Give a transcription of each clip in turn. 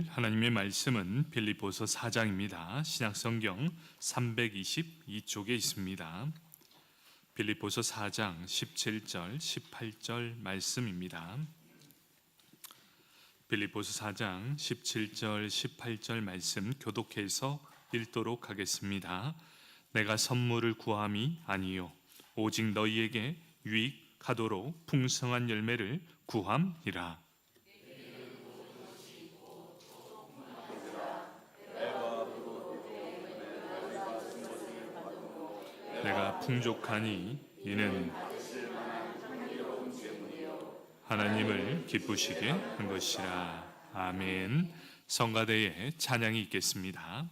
하나님의 말씀은 빌립보서 4장입니다. 신약성경 322쪽에 있습니다. 빌립보서 4장 17절, 18절 말씀입니다. 빌립보서 4장 17절, 18절 말씀 교독해서 읽도록 하겠습니다. 내가 선물을 구함이 아니요 오직 너희에게 유익하도록 풍성한 열매를 구함이라. 내가 풍족하니 이는 하나님을 기쁘시게 한 것이라. 아멘. 성가대에 찬양이 있겠습니다.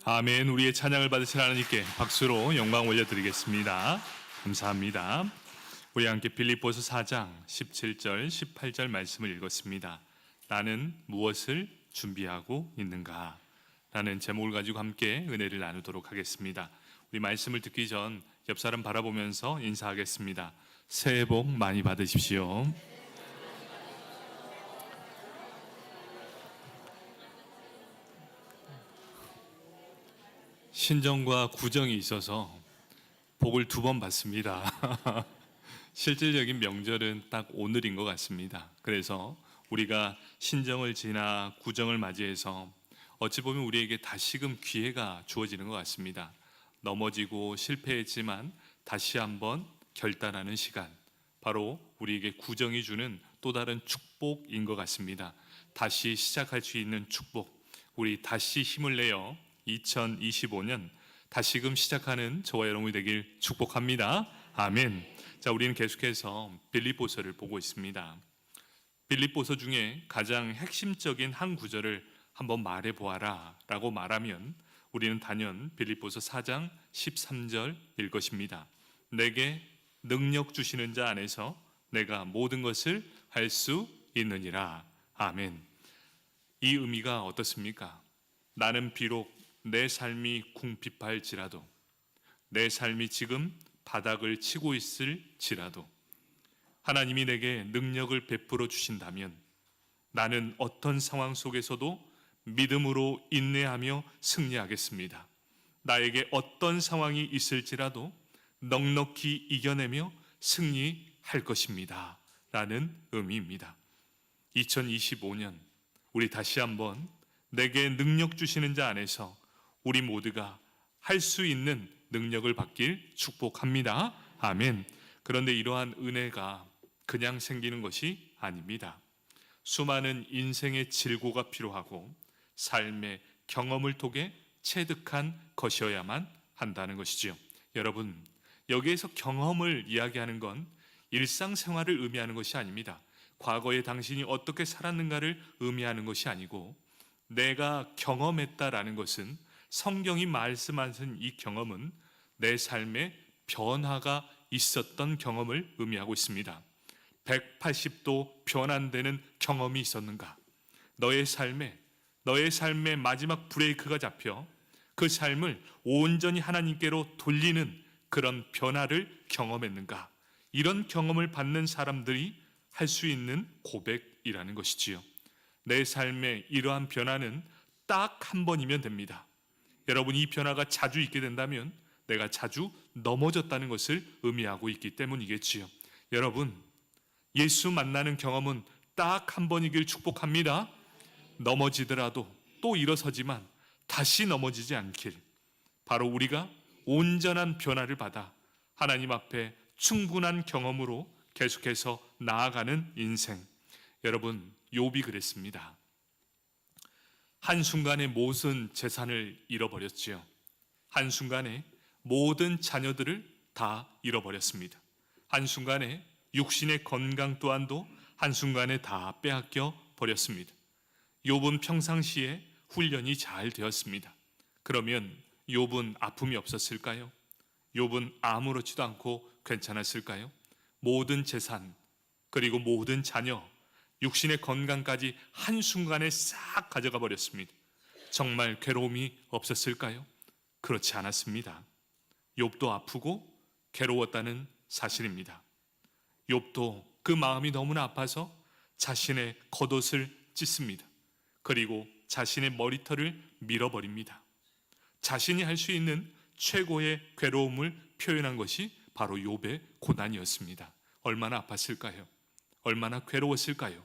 아멘. 우리의 찬양을 받으신 하나님께 박수로 영광 올려드리겠습니다. 감사합니다. 우리 함께 빌립보서 4장 17절 18절 말씀을 읽었습니다. 나는 무엇을 준비하고 있는가? 라는 제목을 가지고 함께 은혜를 나누도록 하겠습니다. 우리 말씀을 듣기 전 옆 사람 바라보면서 인사하겠습니다. 새해 복 많이 받으십시오. 신정과 구정이 있어서 복을 2번 받습니다. 실질적인 명절은 딱 오늘인 것 같습니다. 그래서 우리가 신정을 지나 구정을 맞이해서 어찌 보면 우리에게 다시금 기회가 주어지는 것 같습니다. 넘어지고 실패했지만 다시 한번 결단하는 시간, 바로 우리에게 구정이 주는 또 다른 축복인 것 같습니다. 다시 시작할 수 있는 축복, 우리 다시 힘을 내어 2025년 다시금 시작하는 저와 여러분이 되길 축복합니다. 아멘. 자, 우리는 계속해서 빌립보서를 보고 있습니다. 빌립보서 중에 가장 핵심적인 한 구절을 한번 말해 보아라 라고 말하면 우리는 단연 빌립보서 4장 13절일 것입니다. 내게 능력 주시는 자 안에서 내가 모든 것을 할 수 있느니라. 아멘. 이 의미가 어떻습니까? 나는 비록 내 삶이 궁핍할지라도, 내 삶이 지금 바닥을 치고 있을지라도 하나님이 내게 능력을 베풀어 주신다면 나는 어떤 상황 속에서도 믿음으로 인내하며 승리하겠습니다. 나에게 어떤 상황이 있을지라도 넉넉히 이겨내며 승리할 것입니다. 라는 의미입니다. 2025년 우리 다시 한번 내게 능력 주시는 자 안에서 우리 모두가 할 수 있는 능력을 받길 축복합니다. 아멘. 그런데 이러한 은혜가 그냥 생기는 것이 아닙니다. 수많은 인생의 질고가 필요하고 삶의 경험을 통해 체득한 것이어야만 한다는 것이지요. 여러분, 여기에서 경험을 이야기하는 건 일상생활을 의미하는 것이 아닙니다. 과거에 당신이 어떻게 살았는가를 의미하는 것이 아니고, 내가 경험했다라는 것은, 성경이 말씀하신 이 경험은 내 삶에 변화가 있었던 경험을 의미하고 있습니다. 180도 변환되는 경험이 있었는가? 너의 삶의 마지막 브레이크가 잡혀 그 삶을 온전히 하나님께로 돌리는 그런 변화를 경험했는가? 이런 경험을 받는 사람들이 할 수 있는 고백이라는 것이지요. 내 삶의 이러한 변화는 딱 한 번이면 됩니다. 여러분, 이 변화가 자주 있게 된다면 내가 자주 넘어졌다는 것을 의미하고 있기 때문이겠지요. 여러분, 예수 만나는 경험은 딱 한 번이길 축복합니다. 넘어지더라도 또 일어서지만 다시 넘어지지 않길, 바로 우리가 온전한 변화를 받아 하나님 앞에 충분한 경험으로 계속해서 나아가는 인생. 여러분, 욥이 그랬습니다. 한순간에 모든 재산을 잃어버렸지요. 한순간에 모든 자녀들을 다 잃어버렸습니다. 한순간에 육신의 건강 또한도 한순간에 다 빼앗겨 버렸습니다. 욥은 평상시에 훈련이 잘 되었습니다. 그러면 욥은 아픔이 없었을까요? 욥은 아무렇지도 않고 괜찮았을까요? 모든 재산, 그리고 모든 자녀, 육신의 건강까지 한순간에 싹 가져가 버렸습니다. 정말 괴로움이 없었을까요? 그렇지 않았습니다. 욥도 아프고 괴로웠다는 사실입니다. 욥도 그 마음이 너무나 아파서 자신의 겉옷을 찢습니다. 그리고 자신의 머리털을 밀어버립니다. 자신이 할 수 있는 최고의 괴로움을 표현한 것이 바로 욥의 고난이었습니다. 얼마나 아팠을까요? 얼마나 괴로웠을까요?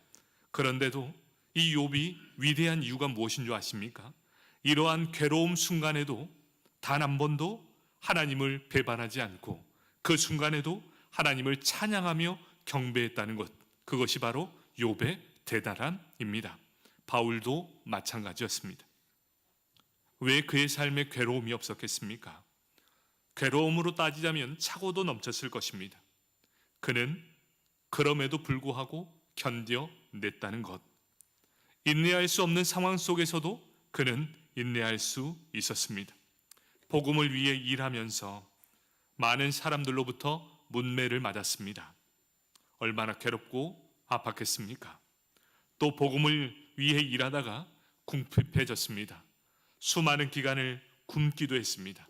그런데도 이 욥이 위대한 이유가 무엇인 줄 아십니까? 이러한 괴로움 순간에도 단 한 번도 하나님을 배반하지 않고 그 순간에도 하나님을 찬양하며 경배했다는 것, 그것이 바로 욥의 대단함입니다. 바울도 마찬가지였습니다. 왜 그의 삶에 괴로움이 없었겠습니까? 괴로움으로 따지자면 차고도 넘쳤을 것입니다. 그는 그럼에도 불구하고 견뎌냈다는 것, 인내할 수 없는 상황 속에서도 그는 인내할 수 있었습니다. 복음을 위해 일하면서 많은 사람들로부터 문매를 맞았습니다. 얼마나 괴롭고 아팠겠습니까? 또 복음을 위해 일하다가 궁핍해졌습니다. 수많은 기간을 굶기도 했습니다.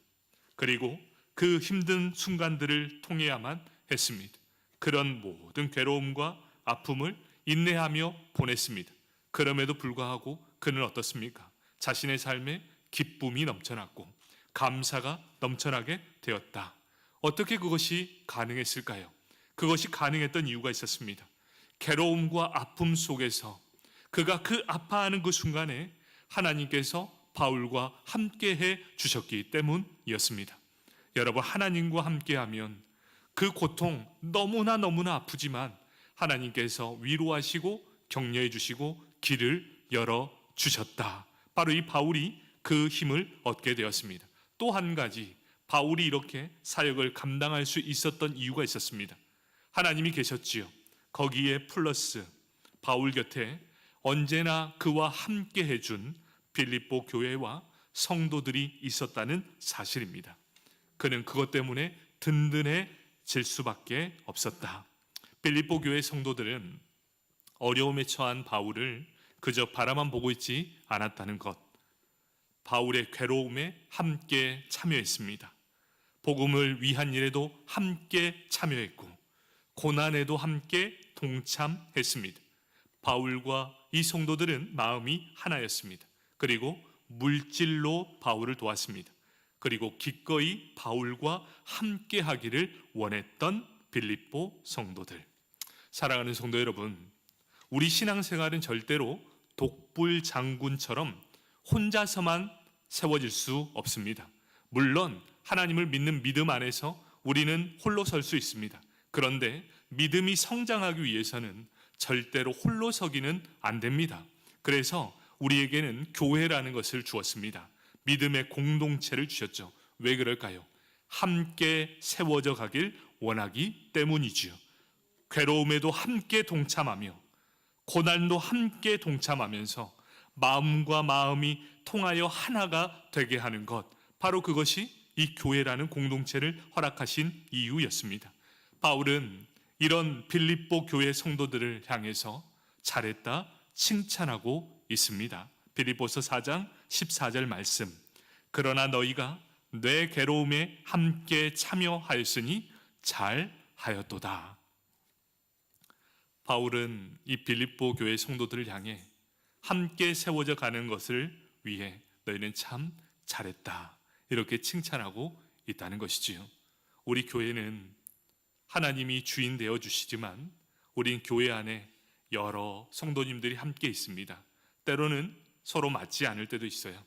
그리고 그 힘든 순간들을 통해야만 했습니다. 그런 모든 괴로움과 아픔을 인내하며 보냈습니다. 그럼에도 불구하고 그는 어떻습니까? 자신의 삶에 기쁨이 넘쳐났고 감사가 넘쳐나게 되었다. 어떻게 그것이 가능했을까요? 그것이 가능했던 이유가 있었습니다. 괴로움과 아픔 속에서 그가 그 아파하는 그 순간에 하나님께서 바울과 함께해 주셨기 때문이었습니다. 여러분, 하나님과 함께하면 그 고통 너무나 아프지만 하나님께서 위로하시고 격려해 주시고 길을 열어 주셨다. 바로 이 바울이 그 힘을 얻게 되었습니다. 또 한 가지, 바울이 이렇게 사역을 감당할 수 있었던 이유가 있었습니다. 하나님이 계셨지요. 거기에 플러스 바울 곁에 언제나 그와 함께 해준 빌립보 교회와 성도들이 있었다는 사실입니다. 그는 그것 때문에 든든해 질 수밖에 없었다. 빌립보 교회 성도들은 어려움에 처한 바울을 그저 바라만 보고 있지 않았다는 것, 바울의 괴로움에 함께 참여했습니다. 복음을 위한 일에도 함께 참여했고 고난에도 함께 동참했습니다. 바울과 이 성도들은 마음이 하나였습니다. 그리고 물질로 바울을 도왔습니다. 그리고 기꺼이 바울과 함께 하기를 원했던 빌립보 성도들. 사랑하는 성도 여러분, 우리 신앙생활은 절대로 독불 장군처럼 혼자서만 세워질 수 없습니다. 물론 하나님을 믿는 믿음 안에서 우리는 홀로 설 수 있습니다. 그런데 믿음이 성장하기 위해서는 절대로 홀로 서기는 안 됩니다. 그래서 우리에게는 교회라는 것을 주었습니다. 믿음의 공동체를 주셨죠. 왜 그럴까요? 함께 세워져 가길 원하기 때문이지요. 괴로움에도 함께 동참하며 고난도 함께 동참하면서 마음과 마음이 통하여 하나가 되게 하는 것, 바로 그것이 이 교회라는 공동체를 허락하신 이유였습니다. 바울은 이런 빌립보 교회 성도들을 향해서 잘했다 칭찬하고 있습니다. 빌립보서 4장 14절 말씀, 그러나 너희가 내 괴로움에 함께 참여하였으니 잘하였도다. 바울은 이 빌립보 교회 성도들을 향해 함께 세워져 가는 것을 위해 너희는 참 잘했다, 이렇게 칭찬하고 있다는 것이지요. 우리 교회는 하나님이 주인 되어 주시지만 우린 교회 안에 여러 성도님들이 함께 있습니다. 때로는 서로 맞지 않을 때도 있어요.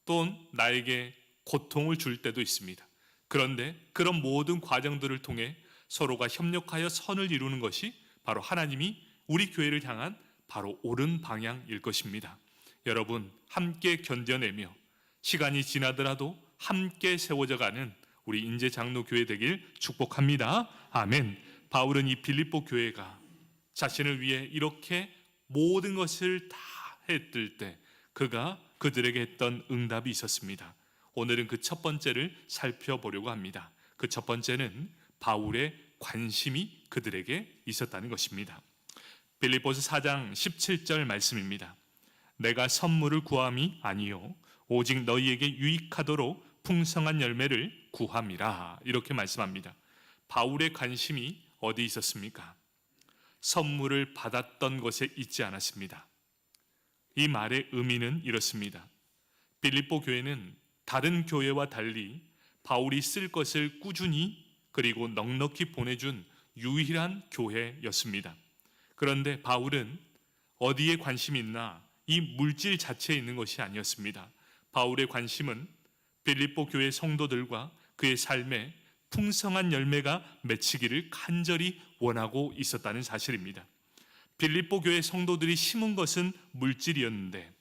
또 나에게 고통을 줄 때도 있습니다. 그런데 그런 모든 과정들을 통해 서로가 협력하여 선을 이루는 것이 바로 하나님이 우리 교회를 향한 바로 옳은 방향일 것입니다. 여러분, 함께 견뎌내며 시간이 지나더라도 함께 세워져 가는 우리 인제 장로교회 되길 축복합니다. 아멘. 바울은 이 빌립보 교회가 자신을 위해 이렇게 모든 것을 다 했을 때 그가 그들에게 했던 응답이 있었습니다. 오늘은 그 첫 번째를 살펴보려고 합니다. 그 첫 번째는 바울의 관심이 그들에게 있었다는 것입니다. 빌립보서 4장 17절 말씀입니다. 내가 선물을 구함이 아니요 오직 너희에게 유익하도록 풍성한 열매를 구함이라, 이렇게 말씀합니다. 바울의 관심이 어디 있었습니까? 선물을 받았던 것에 있지 않았습니다. 이 말의 의미는 이렇습니다. 빌립보 교회는 다른 교회와 달리 바울이 쓸 것을 꾸준히 그리고 넉넉히 보내준 유일한 교회였습니다. 그런데 바울은 어디에 관심이 있나, 이 물질 자체에 있는 것이 아니었습니다. 바울의 관심은 빌립보 교회 성도들과 그의 삶에 풍성한 열매가 맺히기를 간절히 원하고 있었다는 사실입니다. 빌립보 교회 성도들이 심은 것은 물질이었는데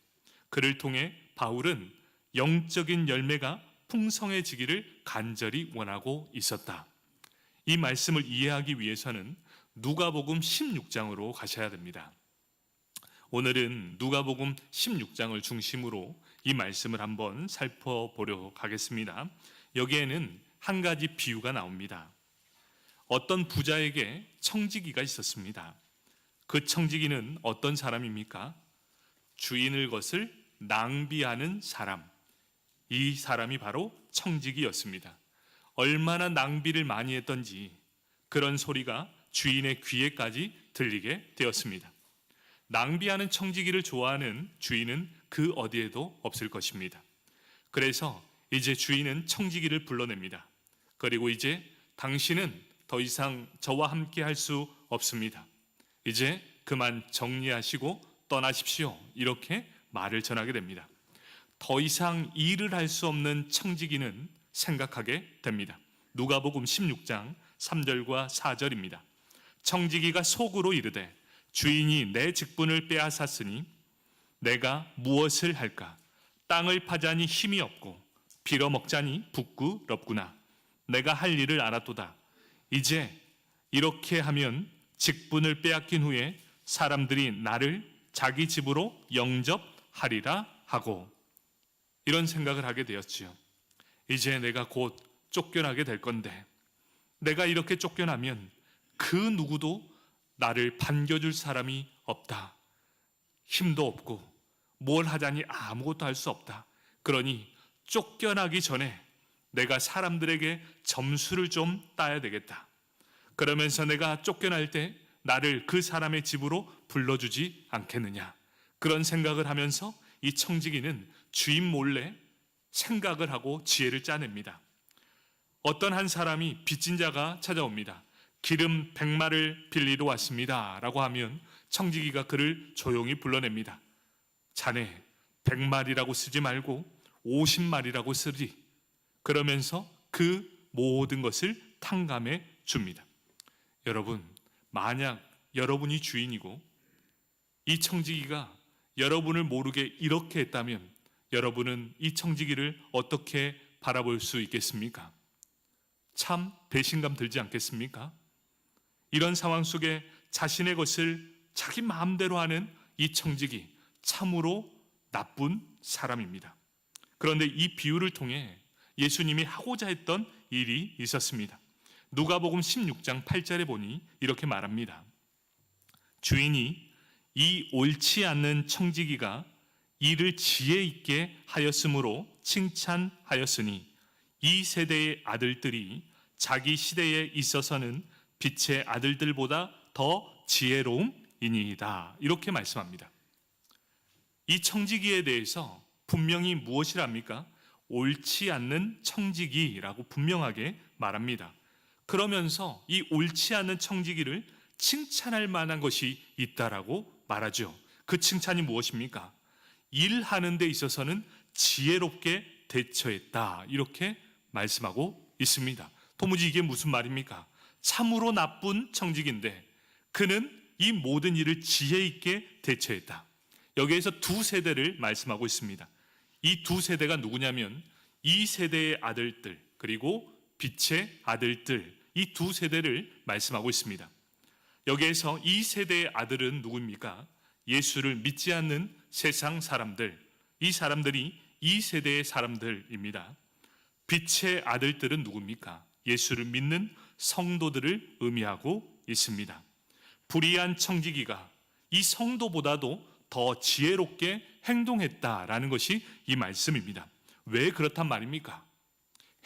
그를 통해 바울은 영적인 열매가 풍성해지기를 간절히 원하고 있었다. 이 말씀을 이해하기 위해서는 누가복음 16장으로 가셔야 됩니다. 오늘은 누가복음 16장을 중심으로 이 말씀을 한번 살펴보려고 하겠습니다. 여기에는 한 가지 비유가 나옵니다. 어떤 부자에게 청지기가 있었습니다. 그 청지기는 어떤 사람입니까? 주인의 것을 낭비하는 사람. 이 사람이 바로 청지기였습니다. 얼마나 낭비를 많이 했던지 그런 소리가 주인의 귀에까지 들리게 되었습니다. 낭비하는 청지기를 좋아하는 주인은 그 어디에도 없을 것입니다. 그래서 이제 주인은 청지기를 불러냅니다. 그리고 이제 당신은 더 이상 저와 함께 할 수 없습니다. 이제 그만 정리하시고 떠나십시오. 이렇게 말을 전하게 됩니다. 더 이상 일을 할 수 없는 청지기는 생각하게 됩니다. 누가복음 16장 3절과 4절입니다. 청지기가 속으로 이르되 주인이 내 직분을 빼앗았으니 내가 무엇을 할까? 땅을 파자니 힘이 없고 빌어먹자니 부끄럽구나. 내가 할 일을 알았도다. 이제 이렇게 하면 직분을 빼앗긴 후에 사람들이 나를 자기 집으로 영접하리라 하고, 이런 생각을 하게 되었지요. 이제 내가 곧 쫓겨나게 될 건데 내가 이렇게 쫓겨나면 그 누구도 나를 반겨줄 사람이 없다. 힘도 없고 뭘 하자니 아무것도 할 수 없다. 그러니 쫓겨나기 전에 내가 사람들에게 점수를 좀 따야 되겠다. 그러면서 내가 쫓겨날 때 나를 그 사람의 집으로 불러주지 않겠느냐. 그런 생각을 하면서 이 청지기는 주인 몰래 생각을 하고 지혜를 짜냅니다. 어떤 한 사람이 빚진 자가 찾아옵니다. 기름 100마를 빌리러 왔습니다 라고 하면 청지기가 그를 조용히 불러냅니다. 자네 100마리라고 쓰지 말고 50마리라고 쓰리. 그러면서 그 모든 것을 탕감해 줍니다. 여러분, 만약 여러분이 주인이고 이 청지기가 여러분을 모르게 이렇게 했다면 여러분은 이 청지기를 어떻게 바라볼 수 있겠습니까? 참 배신감 들지 않겠습니까? 이런 상황 속에 자신의 것을 자기 마음대로 하는 이 청지기, 참으로 나쁜 사람입니다. 그런데 이 비유를 통해 예수님이 하고자 했던 일이 있었습니다. 누가복음 16장 8절에 보니 이렇게 말합니다. 주인이 이 옳지 않는 청지기가 이를 지혜 있게 하였으므로 칭찬하였으니 이 세대의 아들들이 자기 시대에 있어서는 빛의 아들들보다 더 지혜로움이니이다. 이렇게 말씀합니다. 이 청지기에 대해서 분명히 무엇이랍니까? 옳지 않는 청지기라고 분명하게 말합니다. 그러면서 이 옳지 않은 청지기를 칭찬할 만한 것이 있다라고 말하죠. 그 칭찬이 무엇입니까? 일하는 데 있어서는 지혜롭게 대처했다. 이렇게 말씀하고 있습니다. 도무지 이게 무슨 말입니까? 참으로 나쁜 청지기인데 그는 이 모든 일을 지혜 있게 대처했다. 여기에서 두 세대를 말씀하고 있습니다. 이 두 세대가 누구냐면 이 세대의 아들들 그리고 빛의 아들들, 이 두 세대를 말씀하고 있습니다. 여기에서 이 세대의 아들은 누구입니까? 예수를 믿지 않는 세상 사람들, 이 사람들이 이 세대의 사람들입니다. 빛의 아들들은 누굽니까? 예수를 믿는 성도들을 의미하고 있습니다. 불의한 청지기가 이 성도보다도 더 지혜롭게 행동했다라는 것이 이 말씀입니다. 왜 그렇단 말입니까?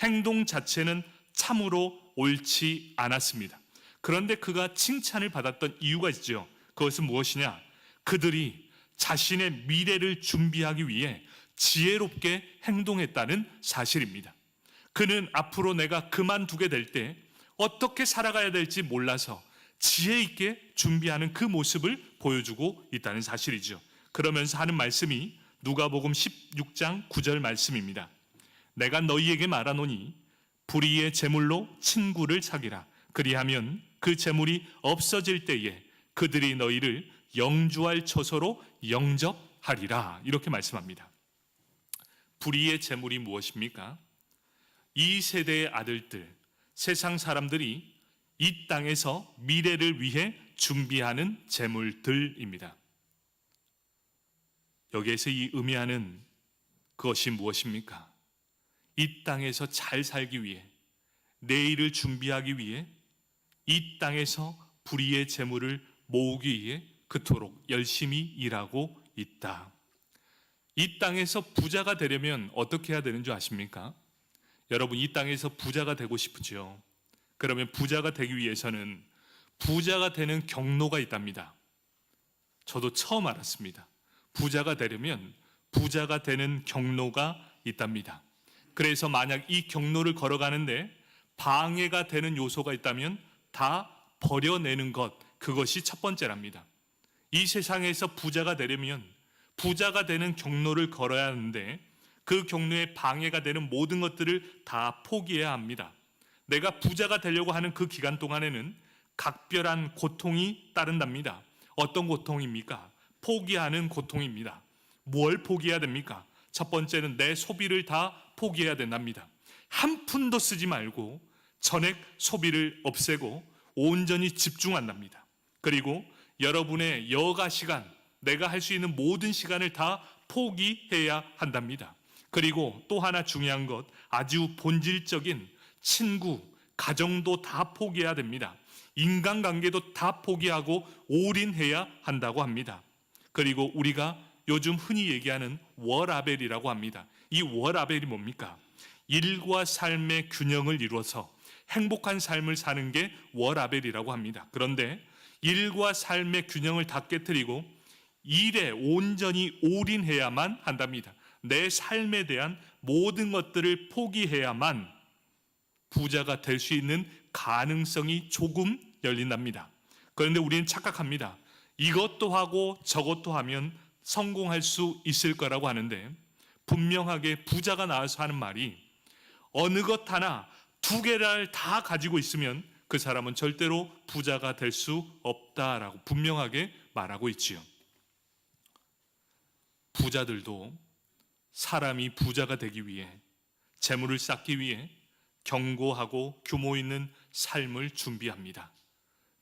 행동 자체는 참으로 옳지 않았습니다. 그런데 그가 칭찬을 받았던 이유가 있죠. 그것은 무엇이냐? 그들이 자신의 미래를 준비하기 위해 지혜롭게 행동했다는 사실입니다. 그는 앞으로 내가 그만두게 될 때 어떻게 살아가야 될지 몰라서 지혜 있게 준비하는 그 모습을 보여주고 있다는 사실이죠. 그러면서 하는 말씀이 누가복음 16장 9절 말씀입니다. 내가 너희에게 말하노니 불의의 재물로 친구를 사귀라. 그리하면 그 재물이 없어질 때에 그들이 너희를 영주할 처소로 영접하리라. 이렇게 말씀합니다. 불의의 재물이 무엇입니까? 이 세대의 아들들, 세상 사람들이 이 땅에서 미래를 위해 준비하는 재물들입니다. 여기에서 이 의미하는 그것이 무엇입니까? 이 땅에서 잘 살기 위해, 내일을 준비하기 위해 이 땅에서 불의의 재물을 모으기 위해 그토록 열심히 일하고 있다. 이 땅에서 부자가 되려면 어떻게 해야 되는 줄 아십니까? 여러분, 이 땅에서 부자가 되고 싶으죠. 그러면 부자가 되기 위해서는 부자가 되는 경로가 있답니다. 저도 처음 알았습니다. 부자가 되려면 부자가 되는 경로가 있답니다. 그래서 만약 이 경로를 걸어가는데 방해가 되는 요소가 있다면 다 버려내는 것, 그것이 첫 번째랍니다. 이 세상에서 부자가 되려면 부자가 되는 경로를 걸어야 하는데 그 경로에 방해가 되는 모든 것들을 다 포기해야 합니다. 내가 부자가 되려고 하는 그 기간 동안에는 각별한 고통이 따른답니다. 어떤 고통입니까? 포기하는 고통입니다. 뭘 포기해야 됩니까? 첫 번째는 내 소비를 다 포기해야 된답니다. 한 푼도 쓰지 말고 전액 소비를 없애고 온전히 집중한답니다. 그리고 여러분의 여가 시간, 내가 할 수 있는 모든 시간을 다 포기해야 한답니다. 그리고 또 하나 중요한 것, 아주 본질적인 친구, 가정도 다 포기해야 됩니다. 인간관계도 다 포기하고 올인해야 한다고 합니다. 그리고 우리가 요즘 흔히 얘기하는 워라벨이라고 합니다. 이 워라벨이 뭡니까? 일과 삶의 균형을 이루어서 행복한 삶을 사는 게 워라벨이라고 합니다. 그런데 일과 삶의 균형을 다 깨뜨리고 일에 온전히 올인해야만 한답니다. 내 삶에 대한 모든 것들을 포기해야만 부자가 될 수 있는 가능성이 조금 열린답니다. 그런데 우리는 착각합니다. 이것도 하고 저것도 하면 성공할 수 있을 거라고 하는데, 분명하게 부자가 나와서 하는 말이 어느 것 하나 두 개를 다 가지고 있으면 그 사람은 절대로 부자가 될 수 없다라고 분명하게 말하고 있지요. 부자들도 사람이 부자가 되기 위해, 재물을 쌓기 위해 견고하고 규모 있는 삶을 준비합니다.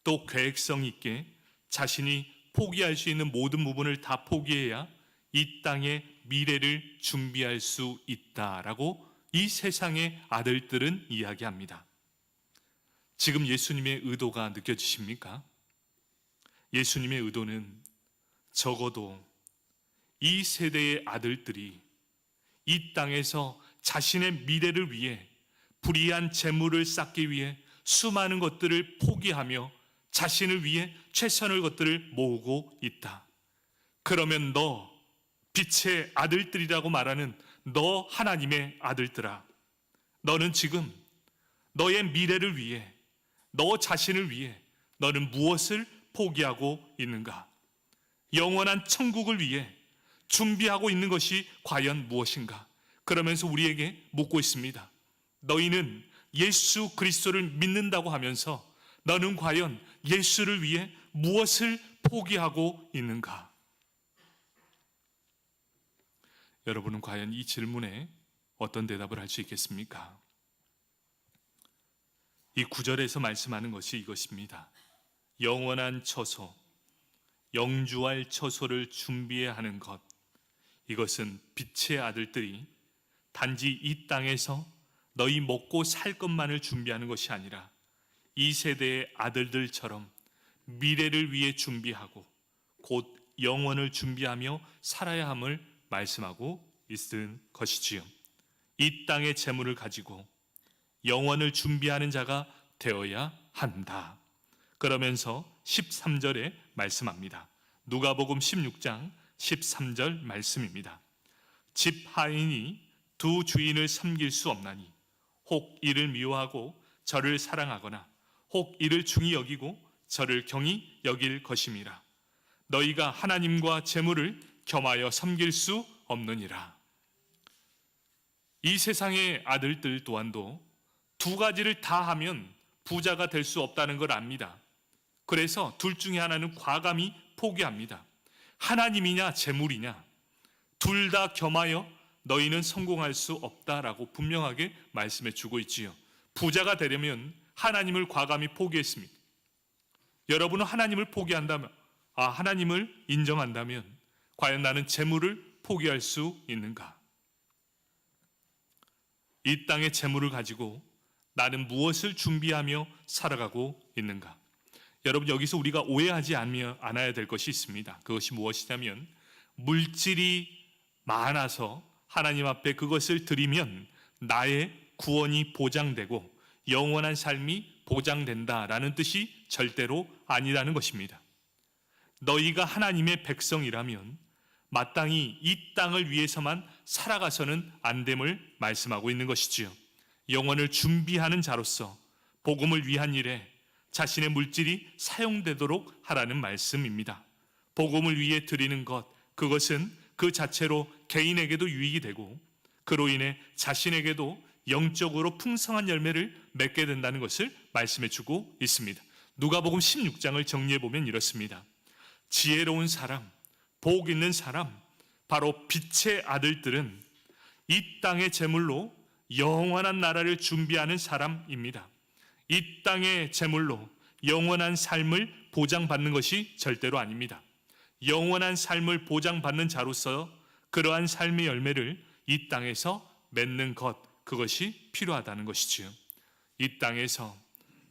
또 계획성 있게 자신이 포기할 수 있는 모든 부분을 다 포기해야 이 땅의 미래를 준비할 수 있다라고 이 세상의 아들들은 이야기합니다. 지금 예수님의 의도가 느껴지십니까? 예수님의 의도는 적어도 이 세대의 아들들이 이 땅에서 자신의 미래를 위해 불의한 재물을 쌓기 위해 수많은 것들을 포기하며 자신을 위해 최선의 것들을 모으고 있다. 그러면 너 빛의 아들들이라고 말하는 너 하나님의 아들들아, 너는 지금 너의 미래를 위해, 너 자신을 위해 너는 무엇을 포기하고 있는가? 영원한 천국을 위해 준비하고 있는 것이 과연 무엇인가? 그러면서 우리에게 묻고 있습니다. 너희는 예수 그리스도를 믿는다고 하면서 너는 과연 예수를 위해 무엇을 포기하고 있는가? 여러분은 과연 이 질문에 어떤 대답을 할 수 있겠습니까? 이 구절에서 말씀하는 것이 이것입니다. 영원한 처소, 영주할 처소를 준비해야 하는 것, 이것은 빛의 아들들이 단지 이 땅에서 너희 먹고 살 것만을 준비하는 것이 아니라 이 세대의 아들들처럼 미래를 위해 준비하고 곧 영원을 준비하며 살아야 함을 말씀하고 있는 것이지요. 이 땅의 재물을 가지고 영원을 준비하는 자가 되어야 한다. 그러면서 13절에 말씀합니다. 누가복음 16장 13절 말씀입니다. 집 하인이 두 주인을 섬길 수 없나니 혹 이를 미워하고 저를 사랑하거나 혹 이를 중히 여기고 저를 경히 여길 것임이라. 너희가 하나님과 재물을 겸하여 섬길 수 없느니라. 이 세상의 아들들 또한도 두 가지를 다 하면 부자가 될 수 없다는 걸 압니다. 그래서 둘 중에 하나는 과감히 포기합니다. 하나님이냐 재물이냐, 둘 다 겸하여 너희는 성공할 수 없다라고 분명하게 말씀해 주고 있지요. 부자가 되려면 하나님을 과감히 포기했습니다. 여러분은 하나님을 포기한다면, 하나님을 인정한다면 과연 나는 재물을 포기할 수 있는가? 이 땅의 재물을 가지고 나는 무엇을 준비하며 살아가고 있는가? 여러분, 여기서 우리가 오해하지 않아야 될 것이 있습니다. 그것이 무엇이냐면, 물질이 많아서 하나님 앞에 그것을 드리면 나의 구원이 보장되고 영원한 삶이 보장된다라는 뜻이 절대로 아니라는 것입니다. 너희가 하나님의 백성이라면 마땅히 이 땅을 위해서만 살아가서는 안 됨을 말씀하고 있는 것이지요. 영원을 준비하는 자로서 복음을 위한 일에 자신의 물질이 사용되도록 하라는 말씀입니다. 복음을 위해 드리는 것, 그것은 그 자체로 개인에게도 유익이 되고 그로 인해 자신에게도 영적으로 풍성한 열매를 맺게 된다는 것을 말씀해 주고 있습니다. 누가복음 16장을 정리해 보면 이렇습니다. 지혜로운 사람, 복 있는 사람, 바로 빛의 아들들은 이 땅의 재물로 영원한 나라를 준비하는 사람입니다. 이 땅의 재물로 영원한 삶을 보장받는 것이 절대로 아닙니다. 영원한 삶을 보장받는 자로서 그러한 삶의 열매를 이 땅에서 맺는 것, 그것이 필요하다는 것이지요. 이 땅에서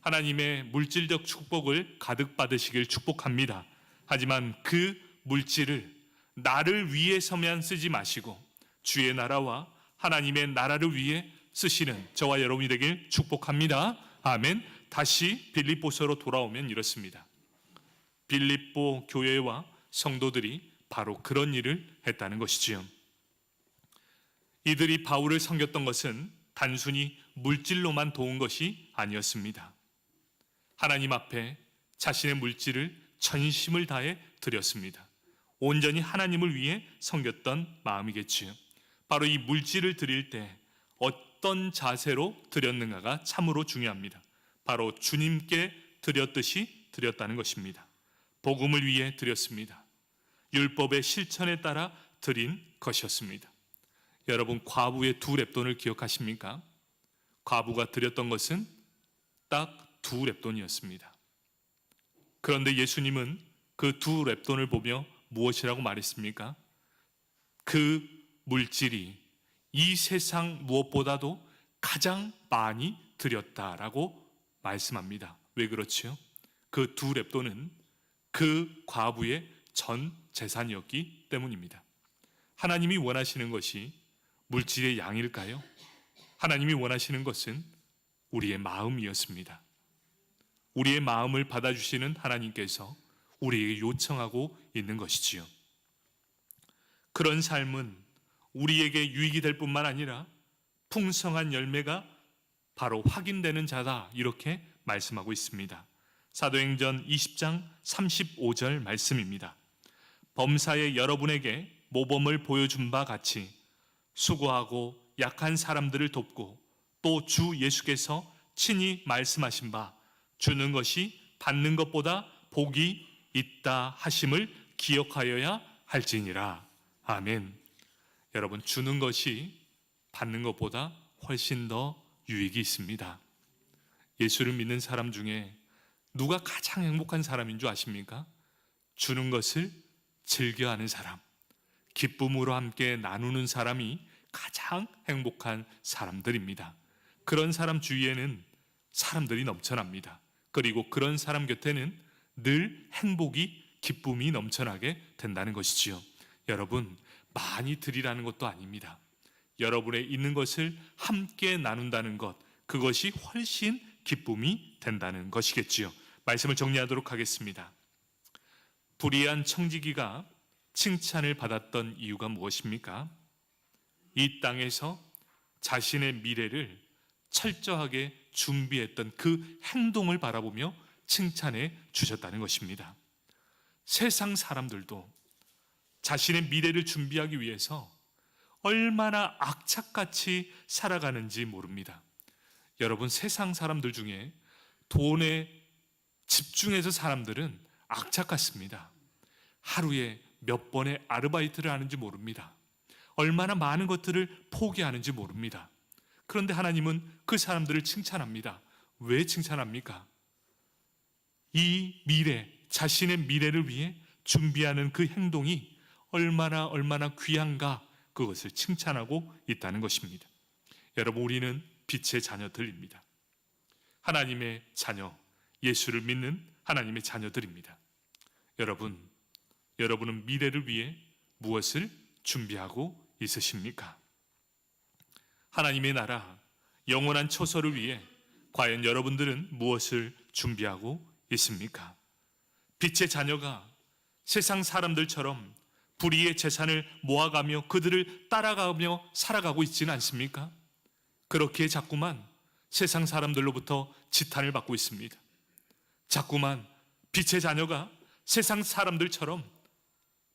하나님의 물질적 축복을 가득 받으시길 축복합니다. 하지만 그 물질을 나를 위해서만 쓰지 마시고 주의 나라와 하나님의 나라를 위해 쓰시는 저와 여러분이 되길 축복합니다. 아멘. 다시 빌립보서로 돌아오면 이렇습니다. 빌립보 교회와 성도들이 바로 그런 일을 했다는 것이지요. 이들이 바울을 섬겼던 것은 단순히 물질로만 도운 것이 아니었습니다. 하나님 앞에 자신의 물질을 전심을 다해 드렸습니다. 온전히 하나님을 위해 섬겼던 마음이겠지요. 바로 이 물질을 드릴 때 어떤 자세로 드렸는가가 참으로 중요합니다. 바로 주님께 드렸듯이 드렸다는 것입니다. 복음을 위해 드렸습니다. 율법의 실천에 따라 드린 것이었습니다. 여러분, 과부의 2렙돈을 기억하십니까? 과부가 드렸던 것은 딱 2렙돈이었습니다. 그런데 예수님은 그 2렙돈을 보며 무엇이라고 말했습니까? 그 물질이 이 세상 무엇보다도 가장 많이 드렸다라고 말씀합니다. 왜 그렇지요? 그 2렙돈은 그 과부의 전 재산이었기 때문입니다. 하나님이 원하시는 것이 물질의 양일까요? 하나님이 원하시는 것은 우리의 마음이었습니다. 우리의 마음을 받아주시는 하나님께서 우리에게 요청하고 있는 것이지요. 그런 삶은 우리에게 유익이 될 뿐만 아니라 풍성한 열매가 바로 확인되는 자다, 이렇게 말씀하고 있습니다. 사도행전 20장 35절 말씀입니다. 범사에 여러분에게 모범을 보여준 바 같이 수고하고 약한 사람들을 돕고 또 주 예수께서 친히 말씀하신 바 주는 것이 받는 것보다 복이 있다 하심을 기억하여야 할지니라. 아멘. 여러분, 주는 것이 받는 것보다 훨씬 더 유익이 있습니다. 예수를 믿는 사람 중에 누가 가장 행복한 사람인 줄 아십니까? 주는 것을 즐겨하는 사람, 기쁨으로 함께 나누는 사람이 가장 행복한 사람들입니다. 그런 사람 주위에는 사람들이 넘쳐납니다. 그리고 그런 사람 곁에는 늘 행복이, 기쁨이 넘쳐나게 된다는 것이지요. 여러분, 많이 드리라는 것도 아닙니다. 여러분의 있는 것을 함께 나눈다는 것, 그것이 훨씬 기쁨이 된다는 것이겠지요. 말씀을 정리하도록 하겠습니다. 불의한 청지기가 칭찬을 받았던 이유가 무엇입니까? 이 땅에서 자신의 미래를 철저하게 준비했던 그 행동을 바라보며 칭찬해 주셨다는 것입니다. 세상 사람들도 자신의 미래를 준비하기 위해서 얼마나 악착같이 살아가는지 모릅니다. 여러분, 세상 사람들 중에 돈에 집중해서 사람들은 악착같습니다. 하루에 몇 번의 아르바이트를 하는지 모릅니다. 얼마나 많은 것들을 포기하는지 모릅니다. 그런데 하나님은 그 사람들을 칭찬합니다. 왜 칭찬합니까? 이 미래, 자신의 미래를 위해 준비하는 그 행동이 얼마나 귀한가, 그것을 칭찬하고 있다는 것입니다. 여러분, 우리는 빛의 자녀들입니다. 하나님의 자녀, 예수를 믿는 하나님의 자녀들입니다. 여러분은 미래를 위해 무엇을 준비하고 있으십니까? 하나님의 나라, 영원한 처소를 위해 과연 여러분들은 무엇을 준비하고 있습니까? 빛의 자녀가 세상 사람들처럼 불의의 재산을 모아가며 그들을 따라가며 살아가고 있지는 않습니까? 그렇게 자꾸만 세상 사람들로부터 지탄을 받고 있습니다. 자꾸만 빛의 자녀가 세상 사람들처럼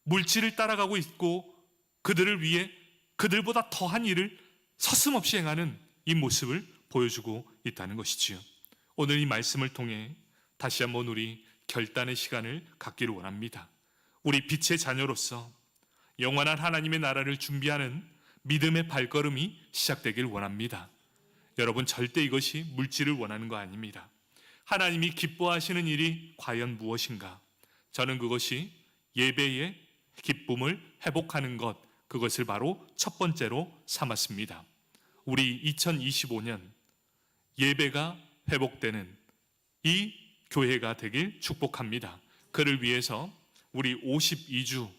물질을 따라가고 있고 그들을 위해 그들보다 더한 일을 서슴없이 행하는 이 모습을 보여주고 있다는 것이지요. 오늘 이 말씀을 통해 다시 한번 우리 결단의 시간을 갖기를 원합니다. 우리 빛의 자녀로서 영원한 하나님의 나라를 준비하는 믿음의 발걸음이 시작되길 원합니다. 여러분, 절대 이것이 물질을 원하는 거 아닙니다. 하나님이 기뻐하시는 일이 과연 무엇인가? 저는 그것이 예배의 기쁨을 회복하는 것, 그것을 바로 첫 번째로 삼았습니다. 우리 2025년 예배가 회복되는 이 교회가 되길 축복합니다. 그를 위해서 우리 52주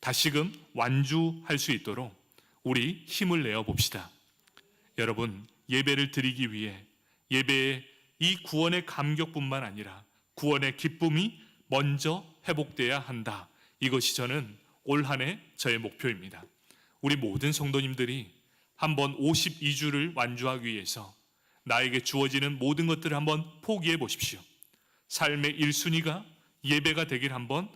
다시금 완주할 수 있도록 우리 힘을 내어 봅시다. 여러분, 예배를 드리기 위해 예배의 이 구원의 감격뿐만 아니라 구원의 기쁨이 먼저 회복돼야 한다. 이것이 저는 올 한 해 저의 목표입니다. 우리 모든 성도님들이 한번 52주를 완주하기 위해서 나에게 주어지는 모든 것들을 한번 포기해 보십시오. 삶의 1순위가 예배가 되길 한번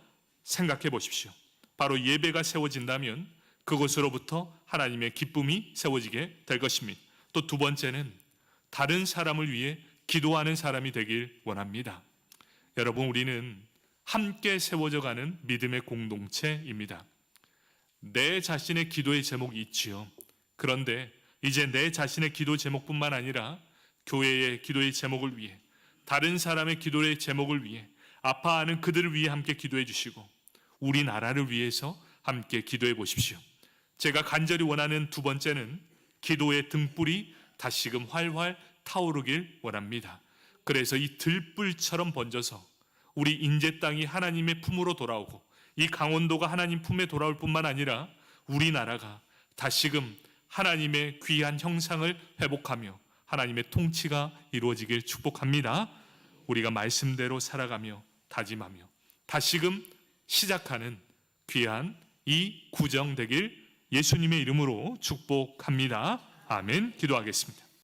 생각해 보십시오. 바로 예배가 세워진다면 그것으로부터 하나님의 기쁨이 세워지게 될 것입니다. 또 두 번째는 다른 사람을 위해 기도하는 사람이 되길 원합니다. 여러분, 우리는 함께 세워져 가는 믿음의 공동체입니다. 내 자신의 기도의 제목이 있지요. 그런데 이제 내 자신의 기도 제목뿐만 아니라 교회의 기도의 제목을 위해, 다른 사람의 기도의 제목을 위해, 아파하는 그들을 위해 함께 기도해 주시고 우리나라를 위해서 함께 기도해 보십시오. 제가 간절히 원하는 두 번째는 기도의 등불이 다시금 활활 타오르길 원합니다. 그래서 이 들불처럼 번져서 우리 인제 땅이 하나님의 품으로 돌아오고 이 강원도가 하나님 품에 돌아올 뿐만 아니라 우리나라가 다시금 하나님의 귀한 형상을 회복하며 하나님의 통치가 이루어지길 축복합니다. 우리가 말씀대로 살아가며 다짐하며 다시금 시작하는 귀한 이 구정 되길 예수님의 이름으로 축복합니다. 아멘. 기도하겠습니다.